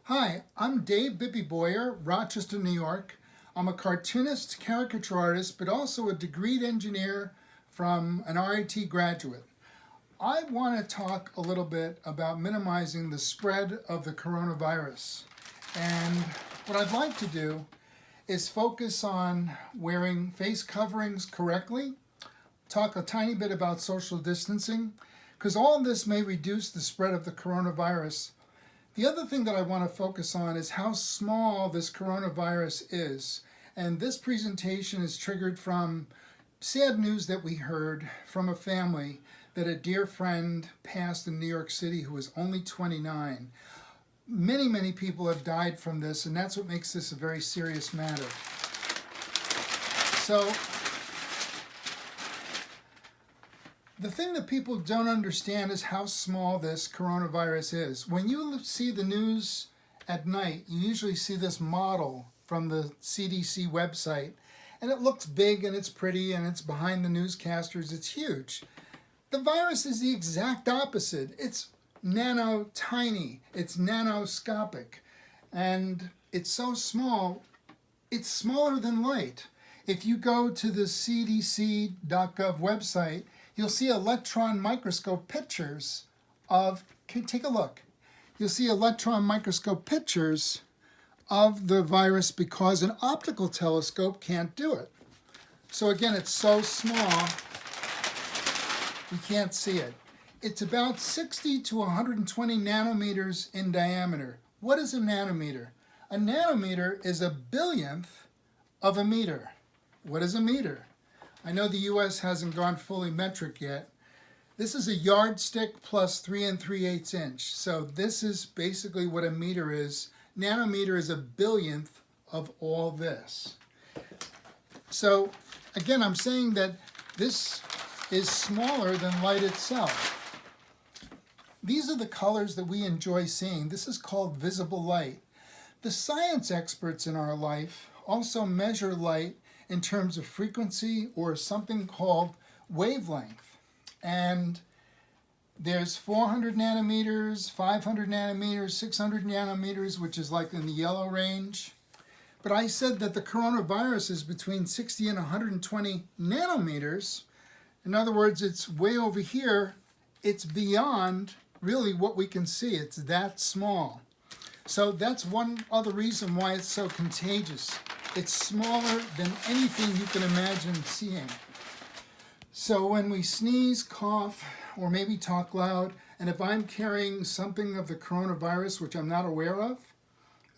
Hi, I'm Dave Bippy Boyer, Rochester, New York. I'm a cartoonist, caricature artist, but also a degreed engineer from an RIT graduate. I want to talk a little bit about minimizing the spread of the coronavirus. And what I'd like to do is focus on wearing face coverings correctly, talk a tiny bit about social distancing, because all of this may reduce the spread of the coronavirus. The other thing that I want to focus on is how small this coronavirus is. And this presentation is triggered from sad news that we heard from a family that a dear friend passed in New York City who was only 29. Many people have died from this, and that's what makes this a very serious matter. So, the thing that people don't understand is how small this coronavirus is. When you see the news at night, you usually see this model from the CDC website, and it looks big and it's pretty and it's behind the newscasters, it's huge. The virus is the exact opposite. It's nano tiny, it's nanoscopic, and it's so small, it's smaller than light. If you go to the cdc.gov website, you'll see electron microscope pictures of, take a look. You'll see electron microscope pictures of the virus because an optical telescope can't do it. So again, it's so small, we can't see it. It's about 60 to 120 nanometers in diameter. What is a nanometer? A nanometer is a billionth of a meter. What is a meter? I know the US hasn't gone fully metric yet. This is a yardstick plus 3 3/8 inch. So this is basically what a meter is. Nanometer is a billionth of all this. So again, I'm saying that this is smaller than light itself. These are the colors that we enjoy seeing. This is called visible light. The science experts in our life also measure light in terms of frequency or something called wavelength. And there's 400 nanometers, 500 nanometers, 600 nanometers, which is like in the yellow range. But I said that the coronavirus is between 60 and 120 nanometers. In other words, it's way over here. It's beyond really what we can see. It's that small. So that's one other reason why it's so contagious. It's smaller than anything you can imagine seeing. So when we sneeze, cough, or maybe talk loud, and if I'm carrying something of the coronavirus, which I'm not aware of,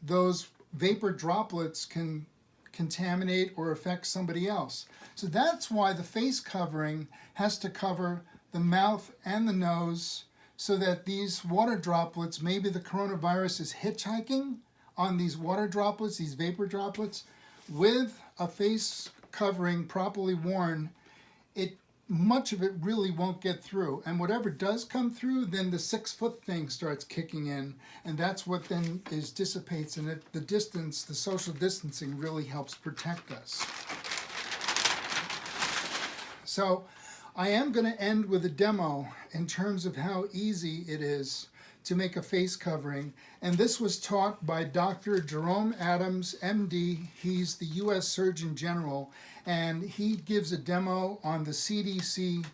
those vapor droplets can contaminate or affect somebody else. So that's why the face covering has to cover the mouth and the nose so that these water droplets, maybe the coronavirus is hitchhiking on these water droplets, these vapor droplets. With a face covering properly worn, much of it really won't get through. And whatever does come through, then the 6-foot thing starts kicking in, and that's what then dissipates, and the distance, the social distancing really helps protect us. So I am going to end with a demo in terms of how easy it is to make a face covering. And this was taught by Dr. Jerome Adams, MD. He's the US Surgeon General, and he gives a demo on the cdc.gov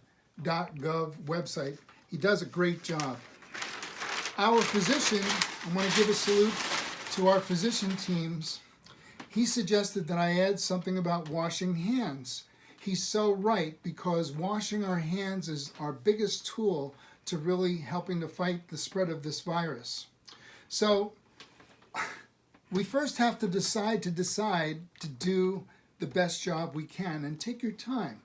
website. He does a great job. Our physician, I want to give a salute to our physician teams. He suggested that I add something about washing hands. He's so right, because washing our hands is our biggest tool to really helping to fight the spread of this virus. So we first have to decide to do the best job we can, and take your time.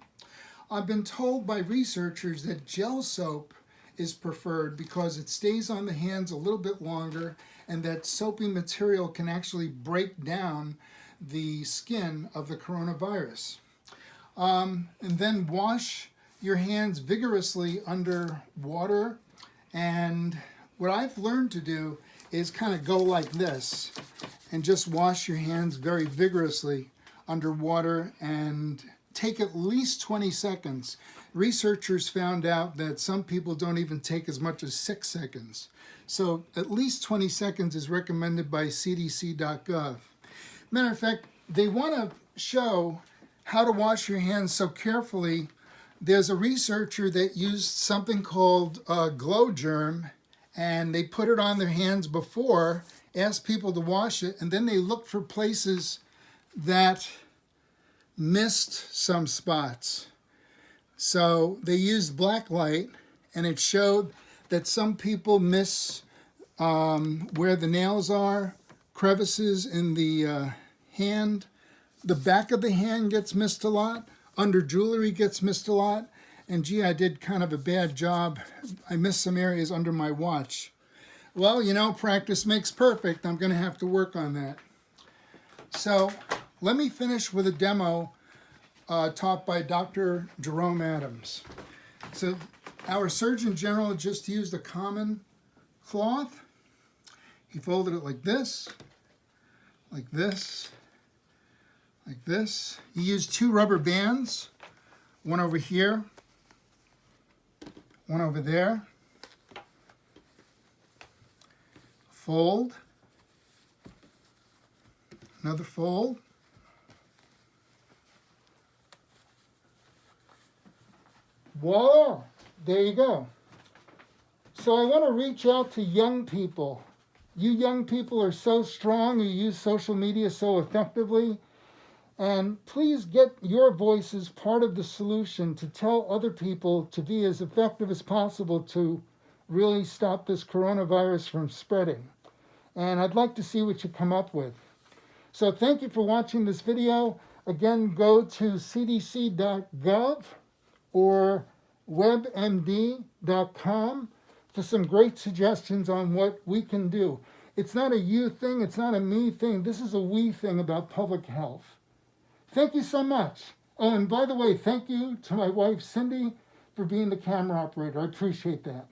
I've been told by researchers that gel soap is preferred because it stays on the hands a little bit longer, and that soapy material can actually break down the skin of the coronavirus. And then wash your hands vigorously under water. And what I've learned to do is kind of go like this and just wash your hands very vigorously under water and take at least 20 seconds. Researchers found out that some people don't even take as much as 6 seconds. So at least 20 seconds is recommended by cdc.gov. Matter of fact, they want to show how to wash your hands so carefully. There's a researcher that used something called glow germ, and they put it on their hands before, asked people to wash it, and then they looked for places that missed some spots. So they used black light, and it showed that some people miss where the nails are, crevices in the hand. The back of the hand gets missed a lot. Under jewelry gets missed a lot. And gee, I did kind of a bad job. I missed some areas under my watch. Well, you know, practice makes perfect. I'm going to have to work on that. So let me finish with a demo taught by Dr. Jerome Adams. So our Surgeon General just used a common cloth. He folded it like this, like this, like this. He used 2 rubber bands, one over here, one over there. Fold, another fold. Voila, there you go. So I want to reach out to young people. You young people are so strong, you use social media so effectively, and please get your voices part of the solution to tell other people to be as effective as possible to really stop this coronavirus from spreading. And I'd like to see what you come up with. So thank you for watching this video. Again, go to cdc.gov or webmd.com for some great suggestions on what we can do. It's not a you thing, it's not a me thing. This is a we thing about public health. Thank you so much. Oh, and by the way, thank you to my wife, Cindy, for being the camera operator. I appreciate that.